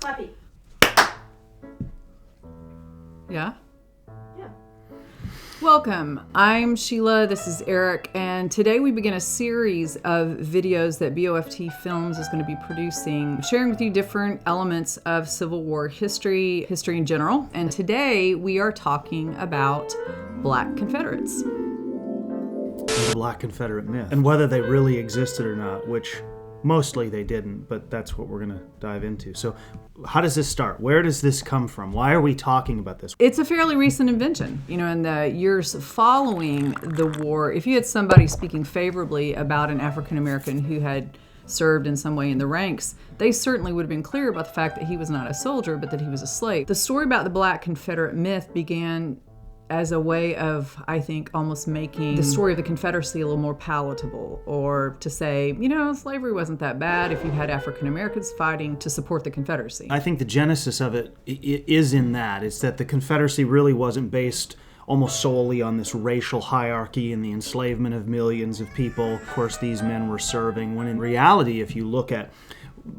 Clappy. Yeah? Yeah. Welcome. I'm Sheila. This is Eric. And today we begin a series of videos that BOFT Films is going to be producing, sharing with you different elements of Civil War history in general. And today we are talking about Black Confederates. The Black Confederate myth, and whether they really existed or not, which mostly they didn't, but that's what we're going to dive into. So how does this start? Where does this come from? Why are we talking about this? It's a fairly recent invention. You know, in the years following the war, if you had somebody speaking favorably about an African American who had served in some way in the ranks, they certainly would have been clear about the fact that he was not a soldier, but that he was a slave. The story about the Black Confederate myth began as a way of, I think, almost making the story of the Confederacy a little more palatable, or to say, you know, slavery wasn't that bad if you had African Americans fighting to support the Confederacy. I think the genesis of it is in that. It's that the Confederacy really wasn't based almost solely on this racial hierarchy and the enslavement of millions of people. Of course, these men were serving, when in reality, if you look at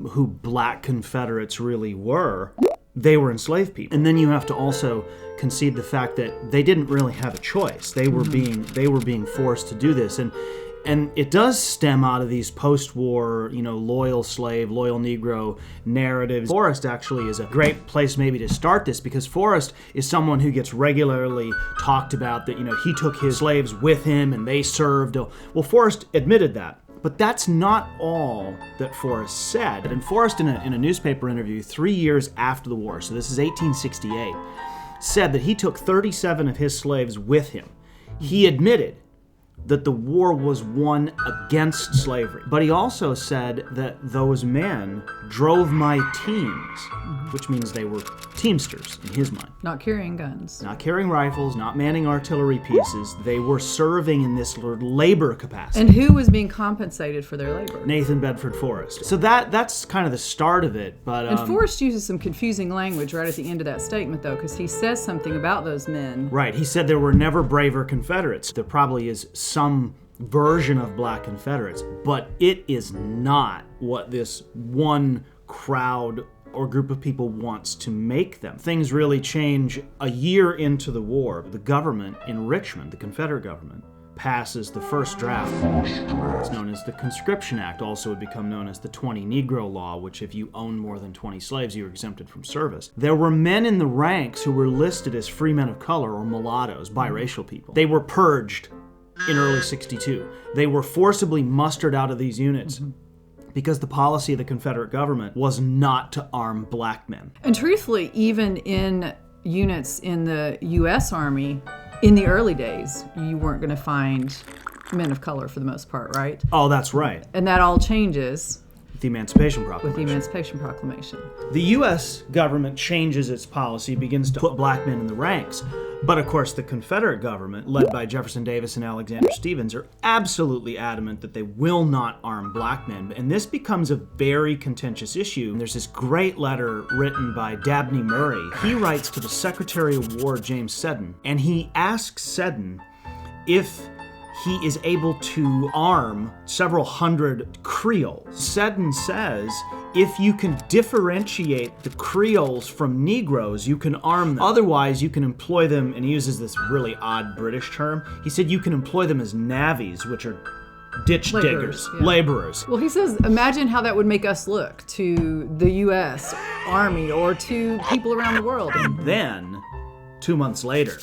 who Black Confederates really were, they were enslaved people. And then you have to also concede the fact that they didn't really have a choice. They were being forced to do this. And it does stem out of these post-war, loyal slave, loyal Negro narratives. Forrest actually is a great place maybe to start this, because Forrest is someone who gets regularly talked about that, he took his slaves with him and they served. Well, Forrest admitted that. But that's not all that Forrest said. And Forrest, in a newspaper interview 3 years after the war, so this is 1868, said that he took 37 of his slaves with him. He admitted that the war was won against slavery. But he also said that those men drove my teams, which means they were teamsters in his mind. Not carrying guns. Not carrying rifles, not manning artillery pieces. They were serving in this labor capacity. And who was being compensated for their labor? Nathan Bedford Forrest. So that's kind of the start of it. But and Forrest uses some confusing language right at the end of that statement, though, because he says something about those men. Right. He said there were never braver Confederates. There probably is some version of Black Confederates, but it is not what this one crowd or group of people wants to make them. Things really change a year into the war. The government in Richmond, the Confederate government, passes the first draft. It's known as the Conscription Act, also would become known as the 20 Negro Law, which if you owned more than 20 slaves, you were exempted from service. There were men in the ranks who were listed as free men of color or mulattoes, biracial people. They were purged in early 62. They were forcibly mustered out of these units because the policy of the Confederate government was not to arm black men. And truthfully, even in units in the U.S. Army, in the early days, you weren't going to find men of color for the most part, right? Oh, that's right. And that all changes with the Emancipation Proclamation. With the Emancipation Proclamation. The U.S. government changes its policy, begins to put black men in the ranks. But of course, the Confederate government, led by Jefferson Davis and Alexander Stephens, are absolutely adamant that they will not arm black men. And this becomes a very contentious issue. There's this great letter written by Dabney Murray. He writes to the Secretary of War, James Seddon, and he asks Seddon if he is able to arm several hundred Creoles. Seddon says, if you can differentiate the Creoles from Negroes, you can arm them. Otherwise, you can employ them, and he uses this really odd British term. He said you can employ them as navvies, which are ditch diggers, laborers. Well, he says, imagine how that would make us look to the U.S. Army or to people around the world. And then, 2 months later,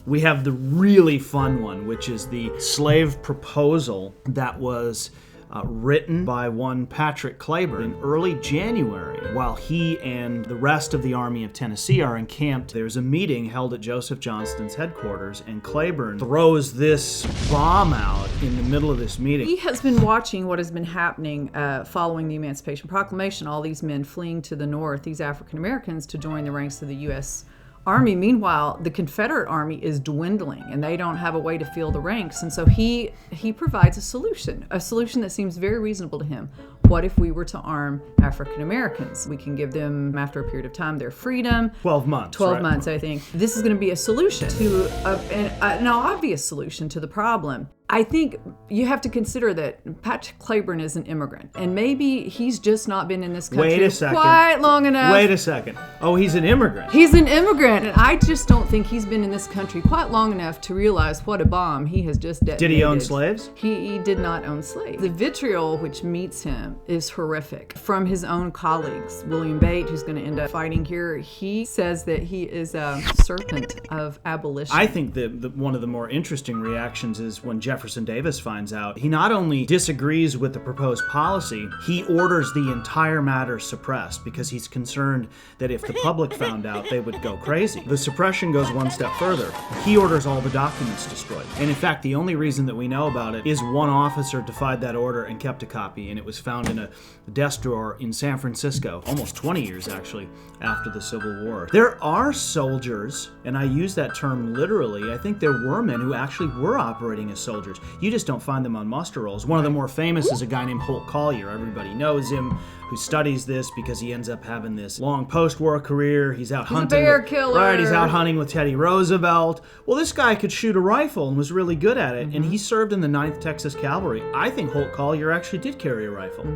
we have the really fun one, which is the slave proposal that was written by one Patrick Cleburne in early January. While he and the rest of the Army of Tennessee are encamped, there's a meeting held at Joseph Johnston's headquarters, and Cleburne throws this bomb out in the middle of this meeting. He has been watching what has been happening following the Emancipation Proclamation, all these men fleeing to the north, these African Americans, to join the ranks of the U.S. Army. Meanwhile, the Confederate Army is dwindling and they don't have a way to fill the ranks. And so he provides a solution that seems very reasonable to him. What if we were to arm African Americans? We can give them, after a period of time, their freedom. 12 months. 12 months, I think. This is going to be a solution to an obvious solution to the problem. I think you have to consider that Pat Cleburne is an immigrant, and maybe he's just not been in this country quite long enough. Wait a second. Oh, he's an immigrant. He's an immigrant, and I just don't think he's been in this country quite long enough to realize what a bomb he has just detonated. Did he own slaves? He did not own slaves. The vitriol which meets him is horrific. From his own colleagues, William Bate, who's going to end up fighting here, he says that he is a serpent of abolition. I think that one of the more interesting reactions is when Jefferson Davis finds out. He not only disagrees with the proposed policy, he orders the entire matter suppressed because he's concerned that if the public found out, they would go crazy. The suppression goes one step further. He orders all the documents destroyed. And in fact, the only reason that we know about it is one officer defied that order and kept a copy, and it was found in a desk drawer in San Francisco, almost 20 years actually, after the Civil War. There are soldiers, and I use that term literally, I think there were men who actually were operating as soldiers. You just don't find them on muster rolls. One of the more famous is a guy named Holt Collier. Everybody knows him, who studies this because he ends up having this long post-war career. He's out hunting. He's a bear killer. Right, he's out hunting with Teddy Roosevelt. Well, this guy could shoot a rifle and was really good at it, and he served in the 9th Texas Cavalry. I think Holt Collier actually did carry a rifle.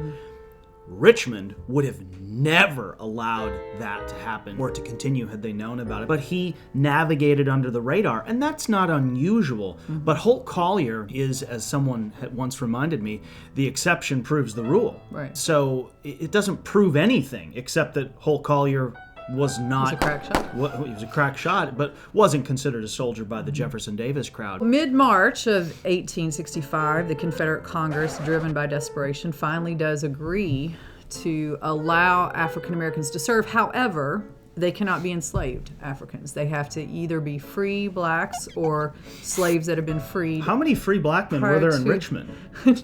Richmond would have never allowed that to happen or to continue had they known about it. But he navigated under the radar, and that's not unusual. But Holt Collier is, as someone had once reminded me, the exception proves the rule. Right. So it doesn't prove anything except that Holt Collier was not... He was a crack shot. He was a crack shot, but wasn't considered a soldier by the Jefferson Davis crowd. Mid-March of 1865, the Confederate Congress, driven by desperation, finally does agree to allow African Americans to serve. However, they cannot be enslaved Africans. They have to either be free blacks or slaves that have been freed. How many free black men were there in Richmond?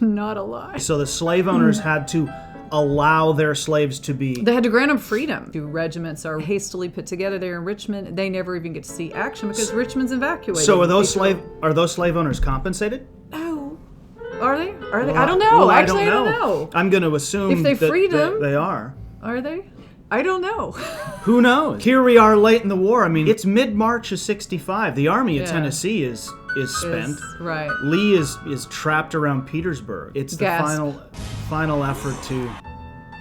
Not a lot. So the slave owners had to allow their slaves to be... They had to grant them freedom. Two regiments are hastily put together there in Richmond. They never even get to see action because Richmond's evacuated. So are those slave owners compensated? No. Are they? Well, I don't know. Well, Actually, I don't know. I'm going to assume if they freed them, they are. Are they? I don't know. Who knows? Here we are late in the war. I mean, it's mid-March of 65. The Army of Tennessee is spent. Right. Lee is trapped around Petersburg. It's the final effort to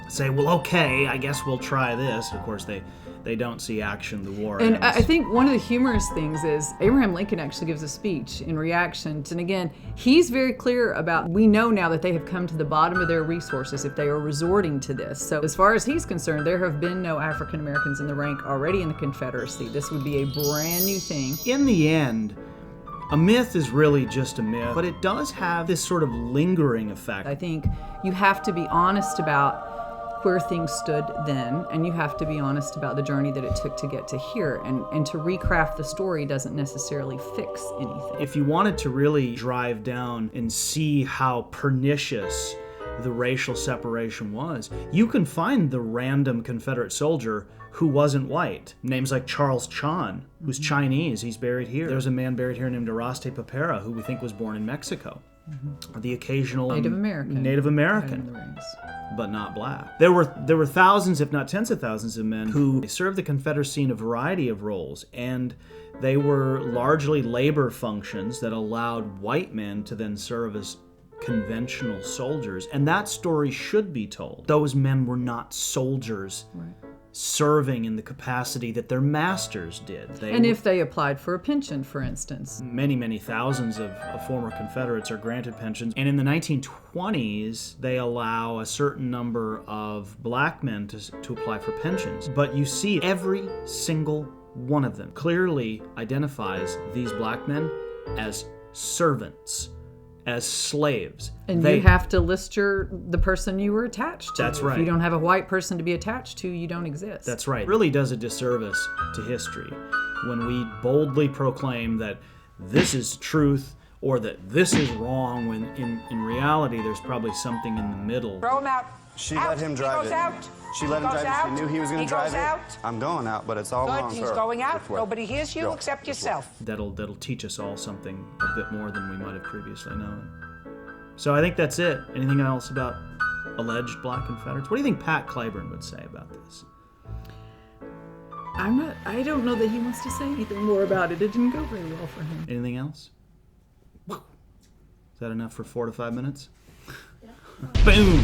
say, well, okay, I guess we'll try this. Of course, they don't see action. The war ends. I think one of the humorous things is Abraham Lincoln actually gives a speech in reaction to, and again, he's very clear about, we know now that they have come to the bottom of their resources if they are resorting to this. So as far as he's concerned, there have been no African Americans in the rank already in the Confederacy. This would be a brand new thing. In the end, a myth is really just a myth, but it does have this sort of lingering effect. I think you have to be honest about where things stood then, and you have to be honest about the journey that it took to get to here, and to recraft the story doesn't necessarily fix anything. If you wanted to really drive down and see how pernicious the racial separation was, you can find the random Confederate soldier who wasn't white. Names like Charles Chon, who's Chinese, he's buried here. There's a man buried here named Araste Papera, who we think was born in Mexico. The occasional Native American, but not black. There were thousands, if not tens of thousands, of men who served the Confederacy in a variety of roles, and they were largely labor functions that allowed white men to then serve as conventional soldiers, and that story should be told. Those men were not soldiers. Right. Serving in the capacity that their masters did. If they applied for a pension, for instance. Many thousands of former Confederates are granted pensions. And in the 1920s, they allow a certain number of black men to apply for pensions. But you see every single one of them clearly identifies these black men as servants, as slaves. And you have to list the person you were attached to. That's right. If you don't have a white person to be attached to, you don't exist. That's right. It really does a disservice to history when we boldly proclaim that this is truth or that this is wrong, when in reality there's probably something in the middle. Throw him out. She let him drive it. Out. She let him drive it. She knew he was going to drive it. Out. I'm going out, but it's all wrong, Good. He's going out. Nobody hears you except yourself. That'll teach us all something a bit more than we might have previously known. So I think that's it. Anything else about alleged black Confederates? What do you think Pat Cleburne would say about this? I don't know that he wants to say anything more about it. It didn't go very well for him. Anything else? Is that enough for 4 to 5 minutes? Boom!